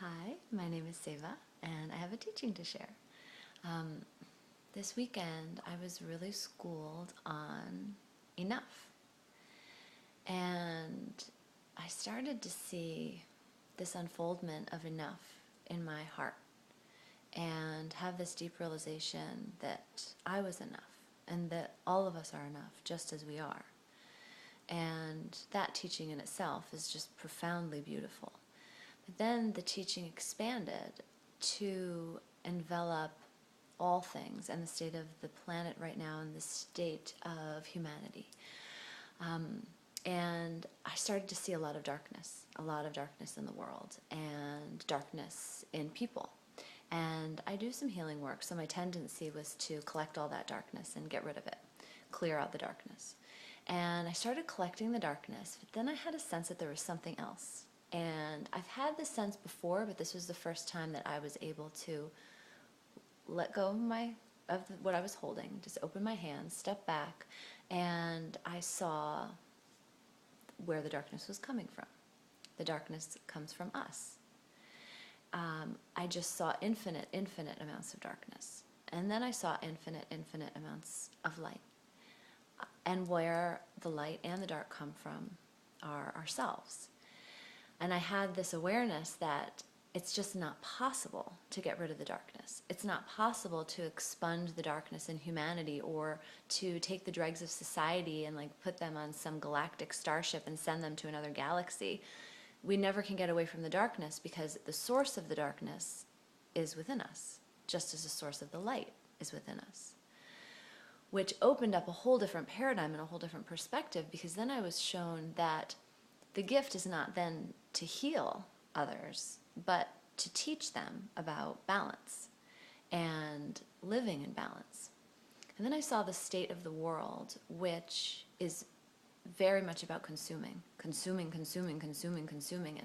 Hi, my name is Seva, and I have a teaching to share. Um, this weekend, I was really schooled on enough, and I started to see this unfoldment of enough in my heart and have this deep realization that I was enough and that all of us are enough just as we are. And that teaching in itself is just profoundly beautiful. But then the teaching expanded to envelop all things and the state of the planet right now and the state of humanity. And I started to see a lot of darkness in the world and darkness in people. And I do some healing work, so my tendency was to collect all that darkness and get rid of it, clear out the darkness. And I started collecting the darkness, but then I had a sense that there was something else. And I've had this sense before, but this was the first time that I was able to let go of what I was holding, just open my hands, step back, and I saw where the darkness was coming from. The darkness comes from us. I just saw infinite amounts of darkness. And then I saw infinite amounts of light. And where the light and the dark come from are ourselves. And I had this awareness that it's just not possible to get rid of the darkness. It's not possible to expunge the darkness in humanity or to take the dregs of society and put them on some galactic starship and send them to another galaxy. We never can get away from the darkness because the source of the darkness is within us, just as the source of the light is within us. Which opened up a whole different paradigm and a whole different perspective, because then I was shown that the gift is not then to heal others, but to teach them about balance and living in balance. And then I saw the state of the world, which is very much about consuming, and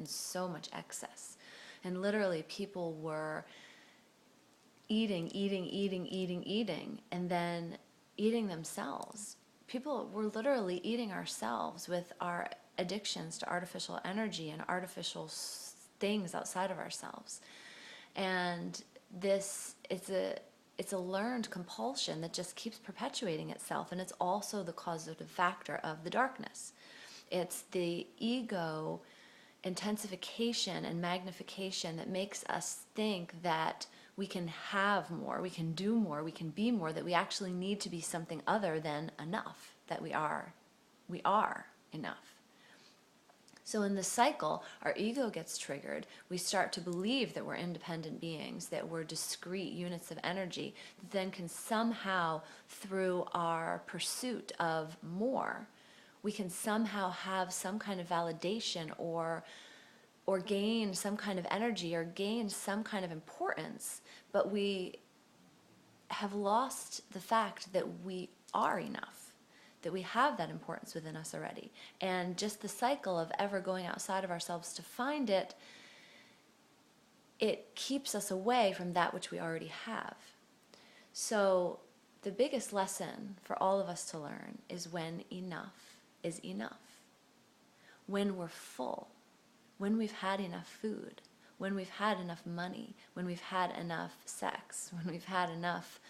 so much excess. And literally people were eating, and then eating themselves. People were literally eating ourselves with our addictions to artificial energy and artificial things outside of ourselves. And it's a learned compulsion that just keeps perpetuating itself, and it's also the causative factor of the darkness. It's the ego intensification and magnification that makes us think that we can have more, we can do more, we can be more, that we actually need to be something other than enough, that we are enough. So in this cycle, our ego gets triggered. We start to believe that we're independent beings, that we're discrete units of energy, that then can somehow, through our pursuit of more, we can somehow have some kind of validation or gain some kind of energy or gain some kind of importance, but we have lost the fact that we are enough, that we have that importance within us already. And just the cycle of ever going outside of ourselves to find it, it keeps us away from that which we already have. So the biggest lesson for all of us to learn is when enough is enough. When we're full, when we've had enough food, when we've had enough money, when we've had enough sex, when we've had enough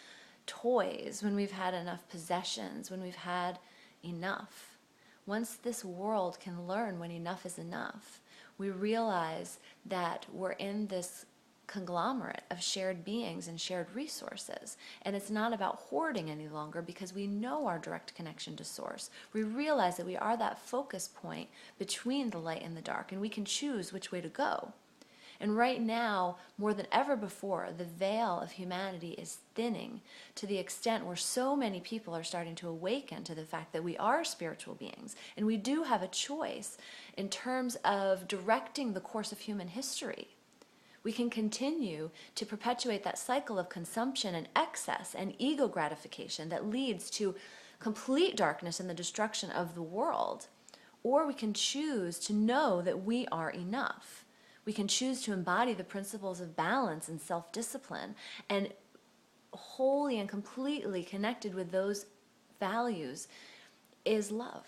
toys, when we've had enough possessions, when we've had enough. Once this world can learn when enough is enough, we realize that we're in this conglomerate of shared beings and shared resources. And it's not about hoarding any longer, because we know our direct connection to source. We realize that we are that focus point between the light and the dark, and we can choose which way to go. And right now, more than ever before, the veil of humanity is thinning to the extent where so many people are starting to awaken to the fact that we are spiritual beings, and we do have a choice in terms of directing the course of human history. We can continue to perpetuate that cycle of consumption and excess and ego gratification that leads to complete darkness and the destruction of the world, or we can choose to know that we are enough. We can choose to embody the principles of balance and self-discipline, and wholly and completely connected with those values is love.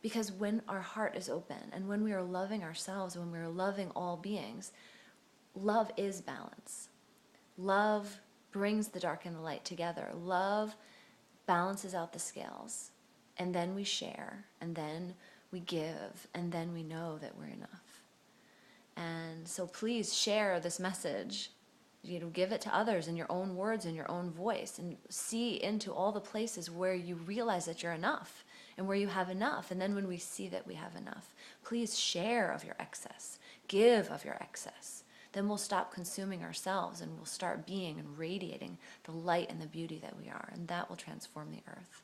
Because when our heart is open and when we are loving ourselves, when we are loving all beings, love is balance. Love brings the dark and the light together. Love balances out the scales. And then we share, and then we give, and then we know that we're enough. And so please share this message. Give it to others in your own words, in your own voice, and see into all the places where you realize that you're enough and where you have enough. And then when we see that we have enough, please share of your excess. Give of your excess. Then we'll stop consuming ourselves and we'll start being and radiating the light and the beauty that we are. And that will transform the earth.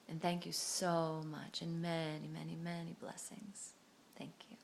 And thank you so much, and many, many, many blessings. Thank you.